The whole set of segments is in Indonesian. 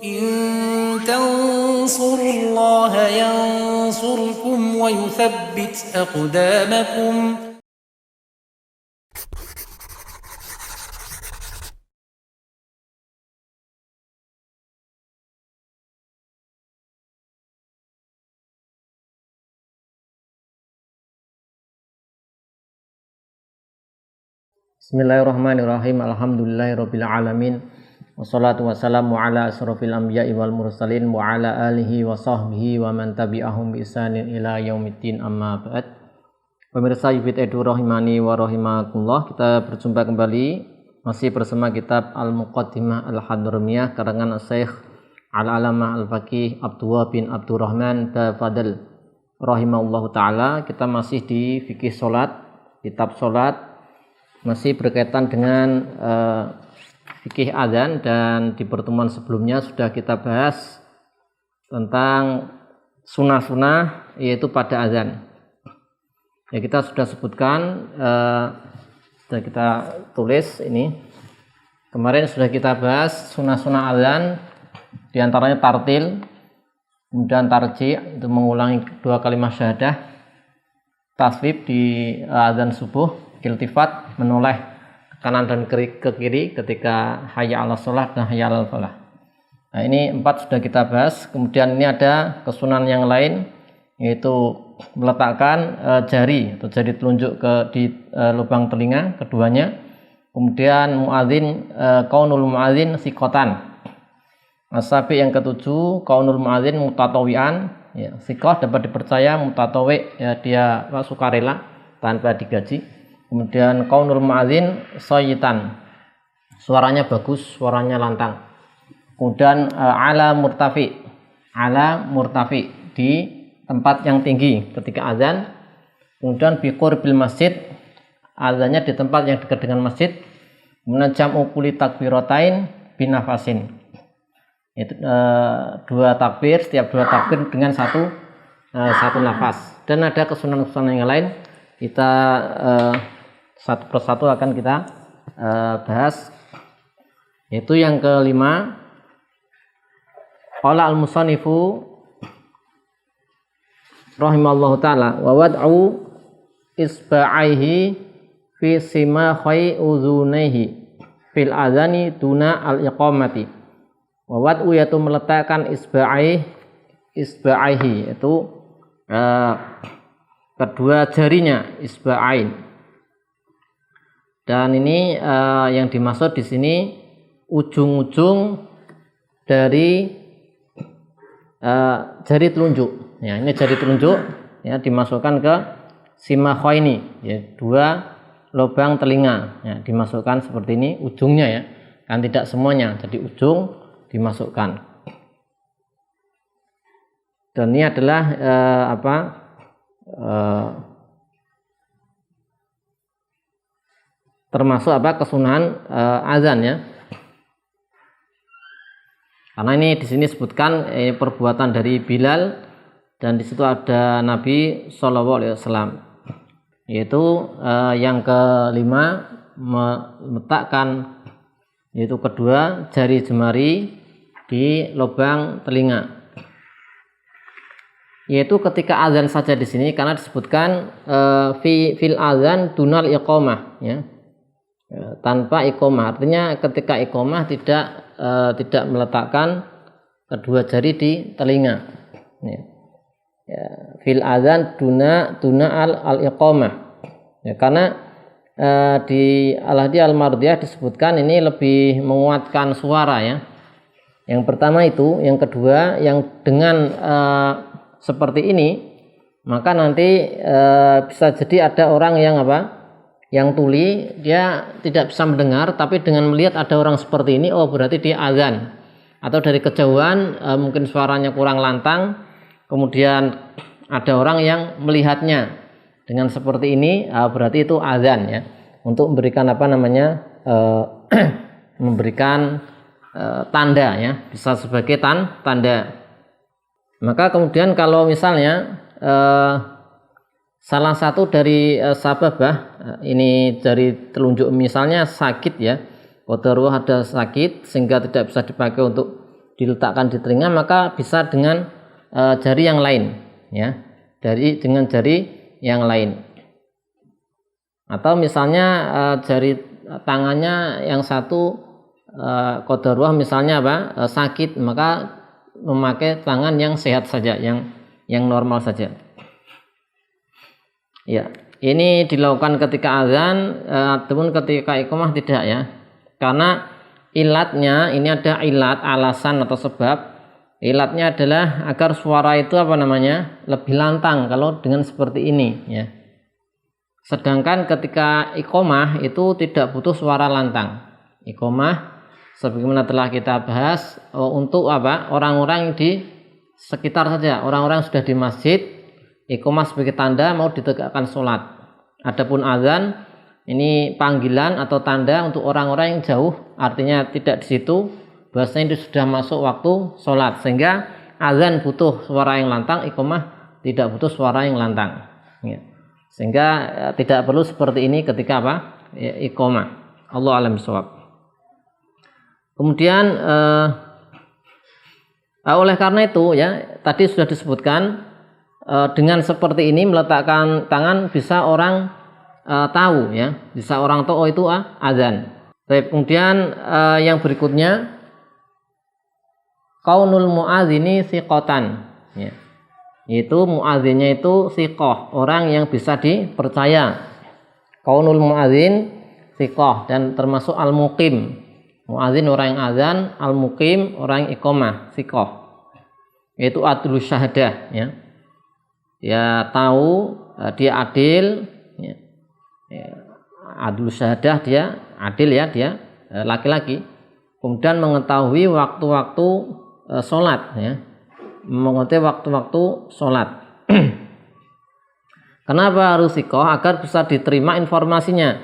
إن تنصروا الله ينصركم ويثبت أقدامكم. Bismillahirrahmanirrahim. Alhamdulillahirabbil alamin. Wassalatu wassalamu ala asrofil anbiya'i wal mursalin wa ala alihi wa sahbihi wa man tabi'ahum bi ihsanin ila yaumiddin, amma ba'd. Pemirsa Yufid Edu rahimani wa rahimakumullah, kita berjumpa kembali masih bersama kitab Al-Muqaddimah Al-Hadramiyah karangan Syekh Al-Alamah Al-Faqih Abdullah bin Abdurrahman Fadl rahimahullahu taala. Kita masih di fikih salat, kitab salat, masih berkaitan dengan fikih azan, dan di pertemuan sebelumnya sudah kita bahas tentang sunnah-sunnah yaitu pada azan. Ya, kita sudah sebutkan, sudah kita tulis ini. Kemarin sudah kita bahas sunnah-sunnah azan, diantaranya tartil, kemudian tarji, itu mengulangi 2 kalimat syahadah, taswib di azan subuh, iltifat, menoleh ke kanan dan ke kiri ketika hayya 'alas shalah dan hayya 'alal falah. Nah, ini 4 sudah kita bahas. Kemudian ini ada kesunahan yang lain, yaitu meletakkan jari atau jari telunjuk di lubang telinga keduanya. Kemudian muadzin, kaunul muadzin siqatan. Asabi yang ketujuh, kaunul muadzin mutatawian, ya, siqah dapat dipercaya, mutatawi ya dia sukarela tanpa digaji. Kemudian kaunul muadzin sayyitan, suaranya bagus, suaranya lantang. Kemudian ala murtafi, di tempat yang tinggi ketika azan. Kemudian bi qurbil masjid, azannya di tempat yang dekat dengan masjid. Kemudian jam'u kulli takbiratain binafasin, itu 2 takbir, setiap 2 takbir dengan satu nafas. Dan ada kesunahan-kesunahan yang lain, kita satu persatu akan kita bahas. Yaitu yang kelima, qala al-musannifu rahimallahu ta'ala wa wad'u isba'aihi fi simakhai uzunaihi fil azani duna al-iqamati. Wa wad'u yaitu meletakkan isba'aihi itu kedua jarinya, isba'ain. Dan ini yang dimaksud di sini ujung-ujung dari jari telunjuk. Ya, ini jari telunjuk ya dimasukkan ke simakhaini, ya 2 lubang telinga. Ya, dimasukkan seperti ini ujungnya, ya. Kan tidak semuanya, jadi ujung dimasukkan. Dan ini adalah termasuk kesunahan azan, ya. Karena ini di sini disebutkan perbuatan dari Bilal, dan di situ ada Nabi Shallallahu Alaihi Wasallam. Yaitu yang kelima, meletakkan yaitu kedua jari jemari di lubang telinga. Yaitu ketika azan saja di sini, karena disebutkan fil azan dunal iqamah, ya. Tanpa iqamah, artinya ketika iqamah tidak meletakkan kedua jari di telinga, ya. Ya, fil azan duna al iqamah, ya, karena di al-hadiyah al-mardiyah disebutkan ini lebih menguatkan suara, ya. Yang pertama itu, yang kedua, yang dengan seperti ini, maka nanti bisa jadi ada orang yang tuli, dia tidak bisa mendengar, tapi dengan melihat ada orang seperti ini, oh berarti dia azan. Atau dari kejauhan mungkin suaranya kurang lantang, kemudian ada orang yang melihatnya dengan seperti ini, berarti itu azan, ya. Untuk memberikan memberikan tanda, ya, bisa sebagai tanda. Maka kemudian kalau misalnya salah satu dari sababah ini dari telunjuk misalnya sakit, ya, qadaruh ada sakit sehingga tidak bisa dipakai untuk diletakkan di telinga, maka bisa dengan jari yang lain, ya, dengan jari yang lain. Atau misalnya jari tangannya yang satu qadarullah misalnya sakit, maka memakai tangan yang sehat saja, yang normal saja. Ya, ini dilakukan ketika azan, ataupun ketika iqamah tidak, ya. Karena ilatnya ini ada alasan atau sebab. Ilatnya adalah agar suara itu lebih lantang kalau dengan seperti ini, ya. Sedangkan ketika iqamah itu tidak butuh suara lantang. Iqamah sebagaimana telah kita bahas untuk orang-orang di sekitar saja, orang-orang sudah di masjid, iqamah sebagai tanda mau ditegakkan sholat. Adapun azan ini panggilan atau tanda untuk orang-orang yang jauh, artinya tidak di situ, bahasanya itu sudah masuk waktu sholat, sehingga azan butuh suara yang lantang, iqamah tidak butuh suara yang lantang, ya. Sehingga tidak perlu seperti ini ketika iqamah. Allah a'lam bishawab. Kemudian oleh karena itu, ya, tadi sudah disebutkan dengan seperti ini meletakkan tangan bisa orang tahu, ya, bisa orang tahu itu azan. Kemudian yang berikutnya, kaunul muadzini siqatan, ya, yaitu muadzinnya itu siqah, orang yang bisa dipercaya. Kaunul muadzin siqah, dan termasuk al-muqim. Muadzin orang yang azan, al-muqim orang yang iqamah, siqah. Yaitu adlus syahadah, ya. Dia tahu, dia adil, ya. Adlus syahadah, dia adil, ya, dia laki-laki. Kemudian mengetahui waktu-waktu sholat, ya. Mengetahui waktu-waktu sholat. Kenapa harus siqah? Agar bisa diterima informasinya,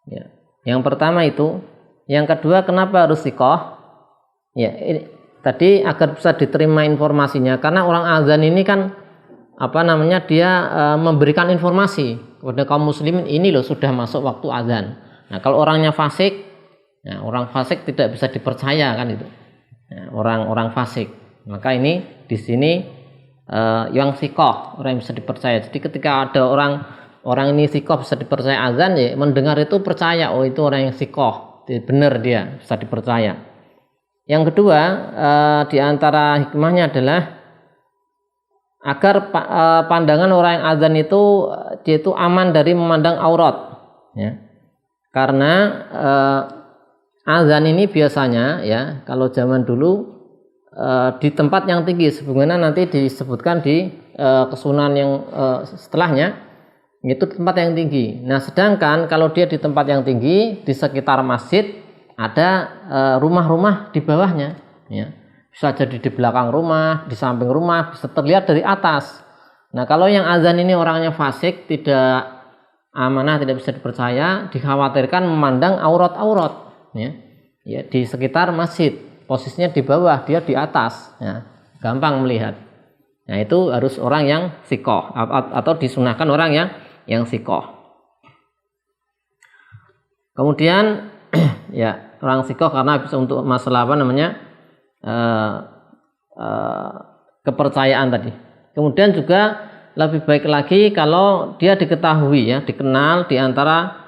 ya. Yang pertama itu. Yang kedua, kenapa harus siqah? Ya, ini tadi agar bisa diterima informasinya, karena orang azan ini kan dia memberikan informasi kepada kaum muslimin, ini loh sudah masuk waktu azan. Nah, kalau orangnya fasik, nah, orang fasik tidak bisa dipercaya, kan itu. Nah, orang fasik. Maka ini di sini yang siqah, orang yang bisa dipercaya. Jadi ketika ada orang ini siqah bisa dipercaya azan, ya, mendengar itu percaya, oh itu orang yang siqah, benar, dia bisa dipercaya. Yang kedua, di antara hikmahnya adalah agar pandangan orang yang azan itu dia itu aman dari memandang aurat, ya. Karena azan ini biasanya, ya, kalau zaman dulu di tempat yang tinggi, sebagaimana nanti disebutkan di kesunan yang setelahnya, itu tempat yang tinggi. Nah, sedangkan kalau dia di tempat yang tinggi, di sekitar masjid ada rumah-rumah di bawahnya, ya. Bisa jadi di belakang rumah, di samping rumah, bisa terlihat dari atas. Nah, kalau yang azan ini orangnya fasik, tidak amanah, tidak bisa dipercaya, dikhawatirkan memandang aurat-aurat, ya. Ya, di sekitar masjid, posisinya di bawah, dia di atas, ya, gampang melihat. Nah, itu harus orang yang siqah, atau disunahkan orang yang siqah. Kemudian ya, orang siqah karena bisa untuk masalah kepercayaan tadi. Kemudian juga lebih baik lagi kalau dia diketahui, ya, dikenal di antara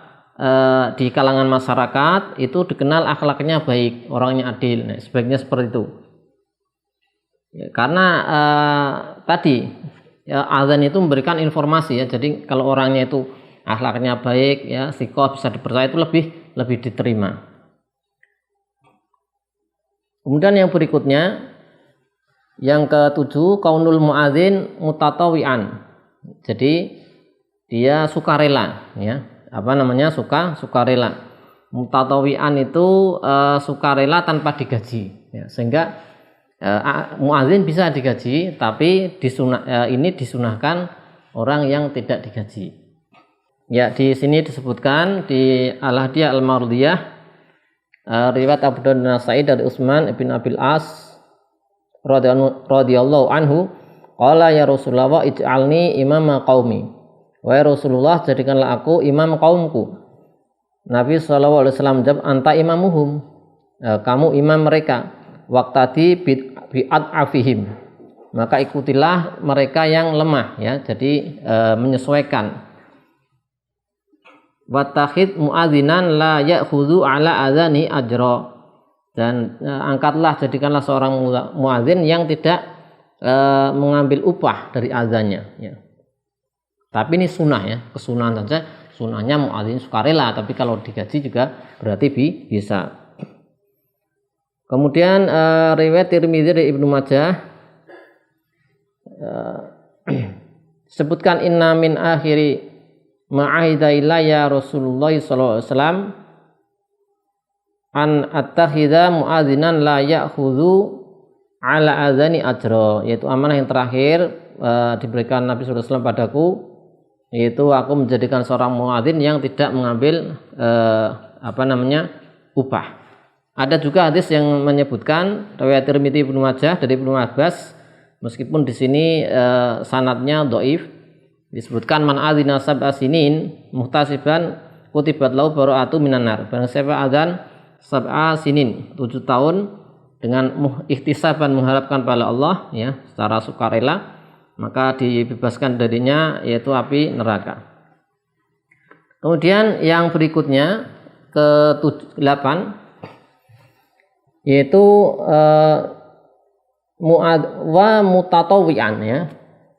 di kalangan masyarakat, itu dikenal akhlaknya baik, orangnya adil. Nah, sebaiknya seperti itu, ya, karena tadi, ya, azan itu memberikan informasi, ya. Jadi kalau orangnya itu akhlaknya baik, ya, siqah, bisa dipercaya, itu lebih diterima. Kemudian yang berikutnya, yang ketujuh, kaunul muadzin mutatawian. Jadi dia sukarela, ya. Sukarela. Mutatawian itu sukarela tanpa digaji, ya. Sehingga muadzin bisa digaji, tapi ini disunahkan orang yang tidak digaji. Ya, di sini disebutkan di Al-Hadiyah Al-Mardiyah, riwayat Abu Dawud dan Nasai dari Utsman bin Abil As radhiyallahu anhu, qala ya Rasulullah ij'alni imama qaumi. Wahai Rasulullah, jadikanlah aku imam kaumku. Nabi SAW menjawab, anta imamuhum. kamu imam mereka, waqtadi bi'ad'afihim, maka ikutilah mereka yang lemah, ya. Jadi menyesuaikan. Wattakhid muadzinan la ya'khudhu ala adzani ajra, dan angkatlah, jadikanlah seorang muadzin yang tidak mengambil upah dari azannya, ya. Tapi ini sunnah, ya, kesunahan saja. Sunnahnya muadzin sukarela, tapi kalau digaji juga berarti bisa. Kemudian riwayat Tirmidzi dari Ibnu Majah sebutkan inna min akhiri ma'ahida ilayya Rasulullah sallallahu alaihi wasallam an attakhidha muadzinan la ya'khudhu ala adzani ajra, yaitu amanah yang terakhir diberikan Nabi sallallahu alaihi wasallam padaku, yaitu aku menjadikan seorang muadzin yang tidak mengambil upah. Ada juga hadis yang menyebutkan riwayat Tirmidzi Ibnu Majah dari Ibnu Abbas, meskipun di sini sanadnya dhaif, disebutkan man adzina sab'a sinin muhtasiban kutibat lahu bara'atu minan nar. Barang siapa adzan sab'a sinin 7 tahun dengan ihtisaban mengharapkan pada Allah, ya, secara sukarela, maka dibebaskan darinya yaitu api neraka. Kemudian yang berikutnya ke-8 yaitu mutatawwi'an, ya.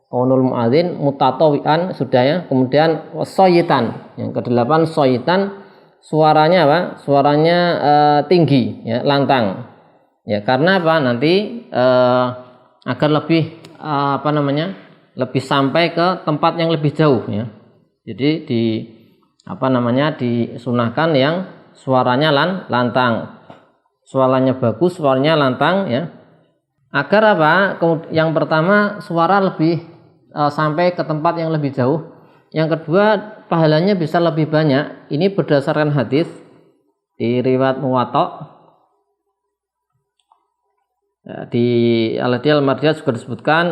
Qaulul muadzin mutatawwi'an sudah, ya. Kemudian sayyitan, yang ke-8 sayyitan, suaranya apa? Suaranya tinggi, ya, lantang. Ya, karena apa? Nanti agar lebih lebih sampai ke tempat yang lebih jauh, ya. Jadi disunahkan yang suaranya lantang. Suaranya bagus, suaranya lantang, ya. Agar apa? Yang pertama, suara lebih sampai ke tempat yang lebih jauh. Yang kedua, pahalanya bisa lebih banyak. Ini berdasarkan hadis di riwayat Muwatta. Di Al-Adiyah Al-Mardiyah juga disebutkan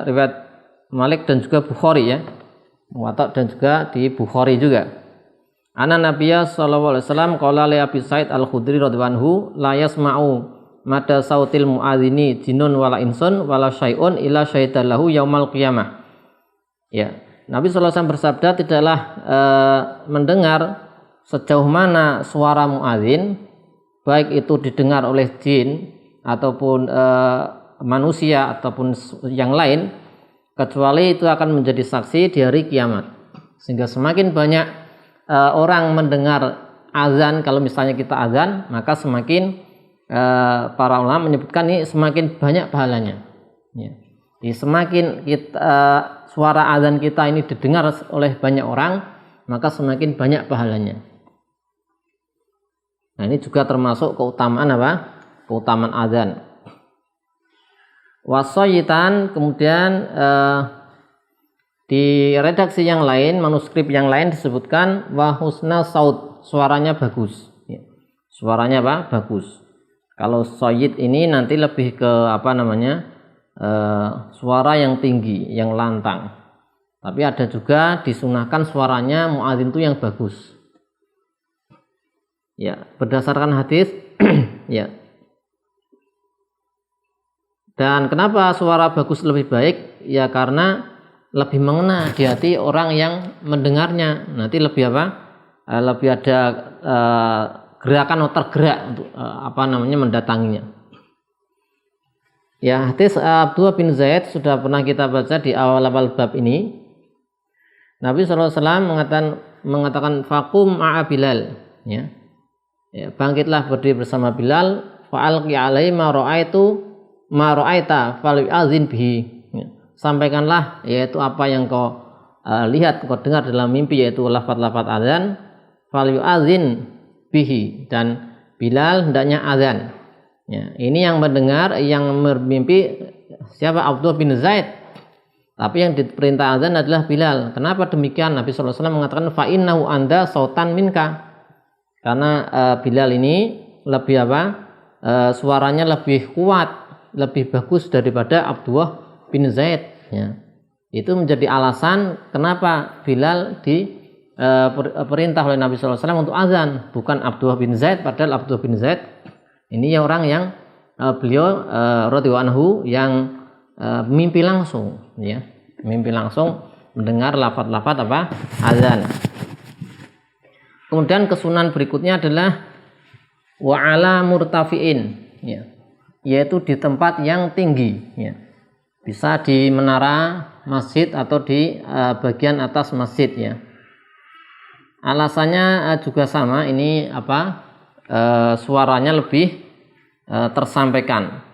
riwayat Malik dan juga Bukhari, ya. Muwatta dan juga di Bukhari juga. Anna Nabiyya sallallahu alaihi wasallam qala li Abi Sa'id Al-Khudri radhiyallahu anhu la yasma'u mada sautil muadzini jinun wala insun wala syai'un illa syaidalahu yaumal qiyamah. Ya, Nabi sallallahu alaihi wasallam bersabda, tidaklah mendengar sejauh mana suara muadzin, baik itu didengar oleh jin ataupun manusia ataupun yang lain, kecuali itu akan menjadi saksi di hari kiamat. Sehingga semakin banyak orang mendengar azan, kalau misalnya kita azan, maka semakin para ulama menyebutkan ini semakin banyak pahalanya, ya. Jadi semakin suara azan kita ini didengar oleh banyak orang, maka semakin banyak pahalanya. Nah, ini juga termasuk keutamaan apa? Keutamaan azan. Wasoyitan, kemudian di redaksi yang lain, manuskrip yang lain disebutkan wahusna saut, suaranya bagus, ya. Suaranya apa? Bagus. Kalau soyid ini nanti lebih ke suara yang tinggi, yang lantang. Tapi ada juga disunahkan suaranya muadzin itu yang bagus, ya, berdasarkan hadis. Ya. Dan kenapa suara bagus lebih baik? Ya, karena lebih mengena di hati orang yang mendengarnya. Nanti lebih lebih ada gerakan atau tergerak untuk mendatanginya. Ya, hadis Abdullah bin Zaid sudah pernah kita baca di awal-awal bab ini. Nabi SAW mengatakan faqum ma'a Bilal, ya. Ya, bangkitlah berdiri bersama Bilal, fa'alqi alaihi ma ra'aita falyu'adzin bihi. Sampaikanlah, yaitu apa yang kau lihat, kau dengar dalam mimpi, yaitu lafaz-lafaz azan, falyu'adzin bihi, dan Bilal hendaknya azan. Ya, ini yang mendengar, yang bermimpi siapa? Abdullah bin Zaid. Tapi yang diperintah azan adalah Bilal. Kenapa demikian? Nabi SAW mengatakan fa innahu anda sautan minka. Karena Bilal ini lebih suaranya lebih kuat, lebih bagus daripada Abdullah bin Zaid, ya. Itu menjadi alasan kenapa Bilal diperintah oleh Nabi SAW untuk azan, bukan Abdullah bin Zaid, padahal Abdullah bin Zaid Ini orang yang beliau radhiyallahu anhu yang mimpi langsung, ya, mimpi langsung mendengar lafaz-lafaz apa azan. Kemudian kesunan berikutnya adalah wa ala murtafiin, ya, yaitu di tempat yang tinggi, ya. Bisa di menara masjid atau di bagian atas masjid, ya. Alasannya juga sama, ini apa, suaranya lebih tersampaikan.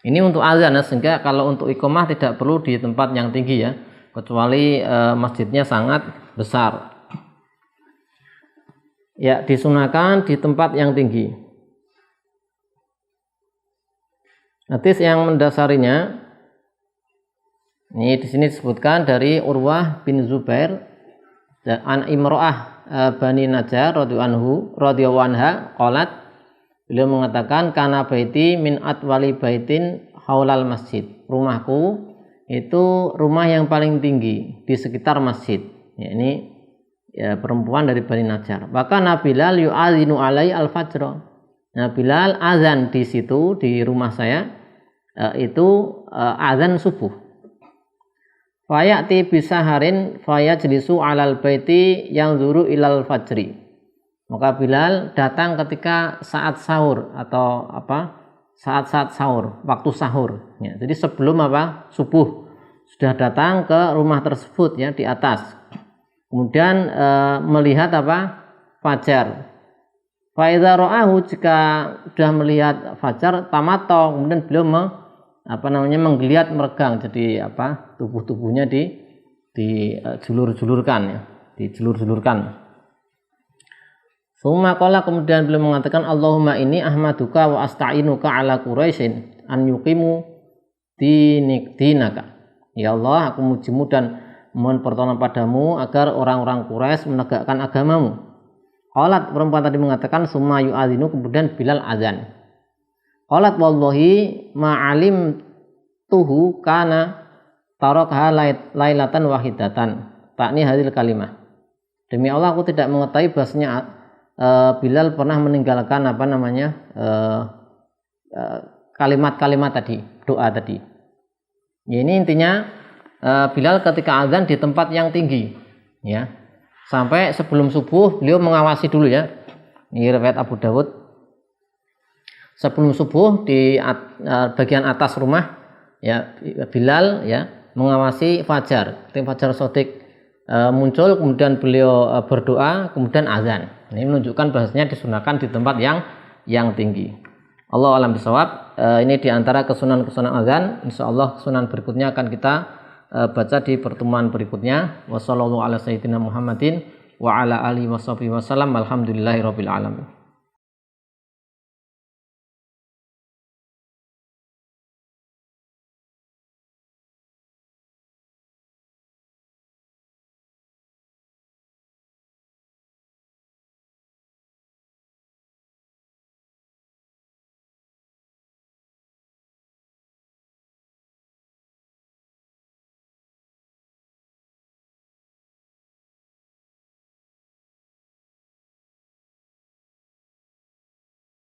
Ini untuk azan, sehingga kalau untuk iqamah tidak perlu di tempat yang tinggi, ya, kecuali masjidnya sangat besar. Ya, disunahkan di tempat yang tinggi. Hadis yang mendasarinya ini di sini disebutkan dari Urwah bin Zubair an Imro'ah Bani Najjar radhiyallahu anha qalat, beliau mengatakan kana baiti min atwali baitin haulal masjid. Rumahku itu rumah yang paling tinggi di sekitar masjid. Ya, ini ya, perempuan dari Bani Najjar. Bahkan Bilal yu'adzinu alai al-fajr. Nah, Bilal azan di situ di rumah saya itu azan subuh. Fayati bisaharin fayajlisu alal baiti yang zuru ilal fajri. Maka Bilal datang ketika saat sahur atau apa? Saat-saat sahur, waktu sahur. Ya, jadi sebelum apa? Subuh sudah datang ke rumah tersebut, ya, di atas. Kemudian melihat apa? Fajar. Fa idza ra'ahu, jika sudah melihat fajar, tamato, kemudian beliau menggeliat meregang, jadi apa? Tubuhnya dijulur-julurkan, ya, dijulur-julurkan. Summa qala, kemudian beliau mengatakan Allahumma inni ahmaduka wa asta'inuka ala Quraisyin an yuqimu dinaka. Ya Allah, aku mujimu dan mohon pertolongan padamu agar orang-orang Quraisy menegakkan agamamu. Qalat, perempuan tadi mengatakan summa yu'adzinu, kemudian Bilal azan. Qalat wallahi ma'alim tuhu kana tarakha lailatan wahidatan. Takni hadil kalimah. Demi Allah, aku tidak mengetahui bahasanya Bilal pernah meninggalkan kalimat-kalimat tadi, doa tadi. Ya, ini intinya Bilal ketika azan di tempat yang tinggi, ya, sampai sebelum subuh beliau mengawasi dulu, ya. Ini riwayat Abu Dawud. Sebelum subuh di bagian atas rumah, ya, Bilal, ya, mengawasi fajar. Fajar shadiq muncul, kemudian beliau berdoa, kemudian azan. Ini menunjukkan bahasanya disunahkan di tempat yang tinggi. Allah alam bisawab. Ini diantara kesunan-kesunan azan. Insyaallah kesunan berikutnya akan kita baca di pertemuan berikutnya. Wassallallahu ala sayyidina Muhammadin wa ala alihi washabihi wasallam. Alhamdulillahirabbil alamin.